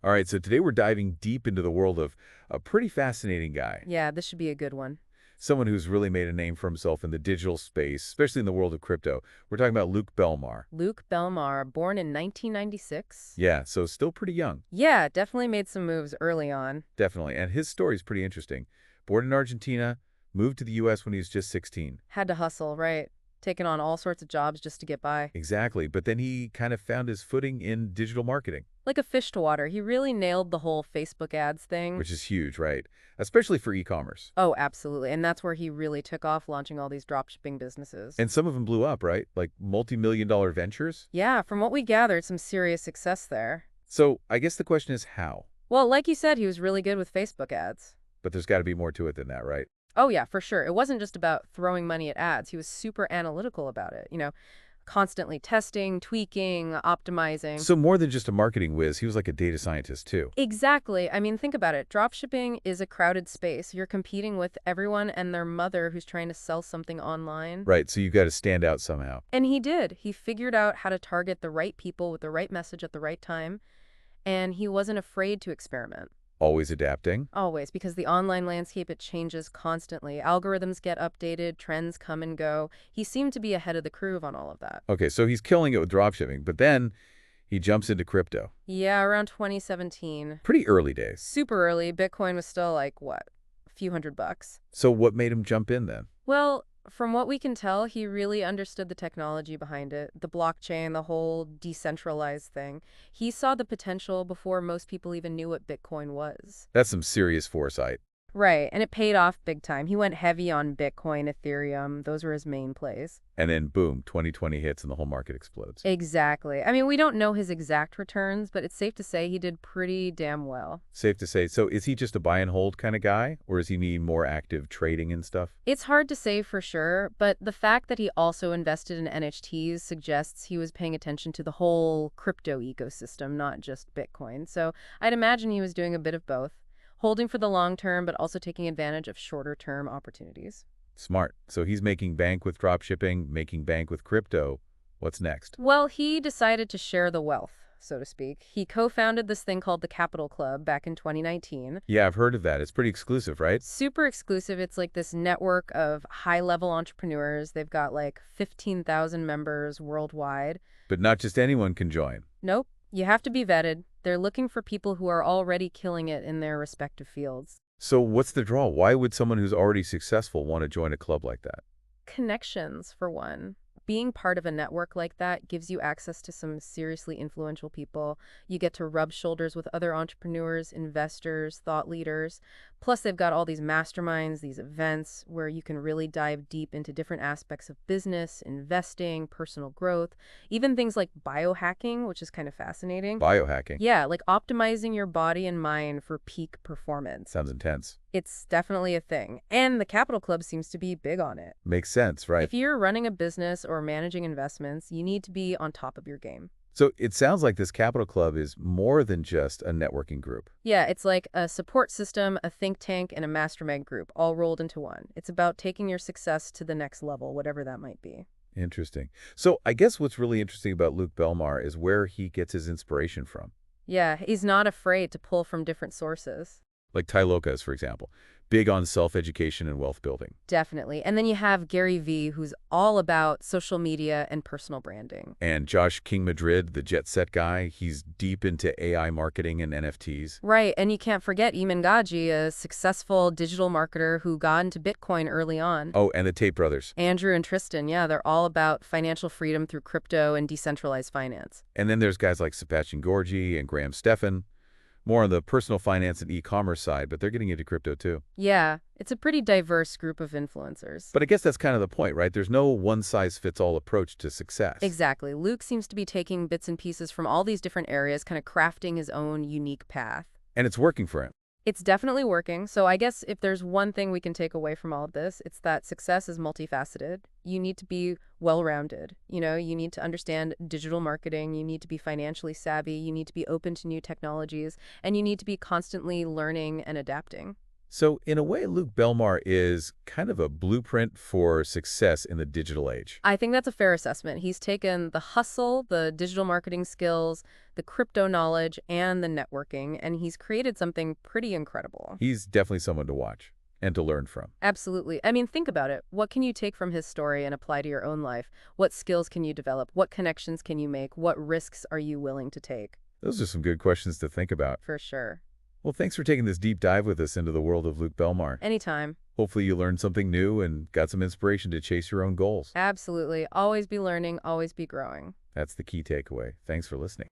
All right, so today we're diving deep into the world of a pretty fascinating guy. Yeah, this should be a good one. Someone who's really made a name for himself in the digital space, especially in the world of crypto. We're talking about Luke Belmar. Luke Belmar, born in 1996. Yeah, so still pretty young, Yeah, definitely made some moves early on. definitely. And his story is pretty interesting. Born in Argentina, moved to the U.S. when he was just 16. Had to hustle, right? Taking on all sorts of jobs just to get by. Exactly, but then he kind of found his footing in digital marketing, Like a fish to water, he really nailed the whole Facebook ads thing. which is huge, right? Especially for e-commerce. Oh, absolutely. And that's where he really took off, launching all these dropshipping businesses. And some of them blew up, right? Like multi-million-dollar ventures. Yeah, from what we gathered, some serious success there. So I guess the question is how? Well, like you said, he was really good with Facebook ads. But there's got to be more to it than that, right? Oh, yeah, for sure. It wasn't just about throwing money at ads. He was super analytical about it, constantly testing, tweaking, optimizing. So more than just a marketing whiz, he was like a data scientist too. Exactly. I mean, think about it. Dropshipping is a crowded space. You're competing with everyone and their mother who's trying to sell something online. Right, so you've got to stand out somehow. And he did. He figured out how to target the right people with the right message at the right time, and he wasn't afraid to experiment. Always adapting. Always, because the online landscape, it changes constantly. Algorithms get updated, trends come and go. He seemed to be ahead of the curve on all of that. Okay, so he's killing it with dropshipping, but then he jumps into crypto. Yeah, around 2017. Pretty early days. Super early. Bitcoin was still like, what, a few $100. So what made him jump in then? Well, from what we can tell, he really understood the technology behind it, the blockchain, the whole decentralized thing. He saw the potential before most people even knew what Bitcoin was. That's some serious foresight. Right, and it paid off big time. He went heavy on Bitcoin, Ethereum. Those were his main plays. And then boom, 2020 hits and the whole market explodes. Exactly. I mean, we don't know his exact returns, but it's safe to say he did pretty damn well. Safe to say. So is he just a buy and hold kind of guy, or does he need more active trading and stuff? It's hard to say for sure, but the fact that he also invested in NFTs suggests he was paying attention to the whole crypto ecosystem, not just Bitcoin. So I'd imagine he was doing a bit of both, holding for the long term, but also taking advantage of shorter term opportunities. Smart. So he's making bank with dropshipping, making bank with crypto. What's next? Well, he decided to share the wealth, so to speak. He co-founded this thing called the Capital Club back in 2019. Yeah, I've heard of that. It's pretty exclusive, right? Super exclusive. It's like this network of high-level entrepreneurs. They've got like 15,000 members worldwide. But not just anyone can join. Nope. You have to be vetted. They're looking for people who are already killing it in their respective fields. So what's the draw? Why would someone who's already successful want to join a club like that? Connections, for one. Being part of a network like that gives you access to some seriously influential people. You get to rub shoulders with other entrepreneurs, investors, thought leaders. Plus, they've got all these masterminds, these events where you can really dive deep into different aspects of business, investing, personal growth, even things like biohacking, which is kind of fascinating. Biohacking. Yeah, like optimizing your body and mind for peak performance. Sounds intense. It's definitely a thing. And the Capital Club seems to be big on it. Makes sense, right? If you're running a business or managing investments, you need to be on top of your game. So it sounds like this Capital Club is more than just a networking group. Yeah, it's like a support system, a think tank, and a mastermind group all rolled into one. It's about taking your success to the next level, whatever that might be. Interesting. So I guess what's really interesting about Luke Belmar is where he gets his inspiration from. Yeah, he's not afraid to pull from different sources. Like Tai Lopez, for example. Big on self-education and wealth building. Definitely. And then you have Gary Vee, who's all about social media and personal branding. And Josh King Madrid, the jet set guy, he's deep into AI marketing and NFTs. Right, and you can't forget Eamon Gaji, a successful digital marketer who got into Bitcoin early on. Oh, and the Tate brothers. Andrew and Tristan, yeah, they're all about financial freedom through crypto and decentralized finance. And then there's guys like Sebastian Gorgi and Graham Stephan, more on the personal finance and e-commerce side, but they're getting into crypto too. Yeah, it's a pretty diverse group of influencers. But I guess that's kind of the point, right? There's no one-size-fits-all approach to success. Exactly. Luke seems to be taking bits and pieces from all these different areas, kind of crafting his own unique path. And it's working for him. It's definitely working. So I guess if there's one thing we can take away from all of this, it's that success is multifaceted. You need to be well-rounded. You need to understand digital marketing. You need to be financially savvy. You need to be open to new technologies. And you need to be constantly learning and adapting. So, in a way, Luke Belmar is kind of a blueprint for success in the digital age. I think that's a fair assessment. He's taken the hustle, the digital marketing skills, the crypto knowledge, and the networking, and he's created something pretty incredible. He's definitely someone to watch and to learn from. Absolutely. I mean, think about it. What can you take from his story and apply to your own life? What skills can you develop? What connections can you make? What risks are you willing to take? Those are some good questions to think about. For sure. Well, thanks for taking this deep dive with us into the world of Luke Belmar. Anytime. Hopefully you learned something new and got some inspiration to chase your own goals. Absolutely. Always be learning, always be growing. That's the key takeaway. Thanks for listening.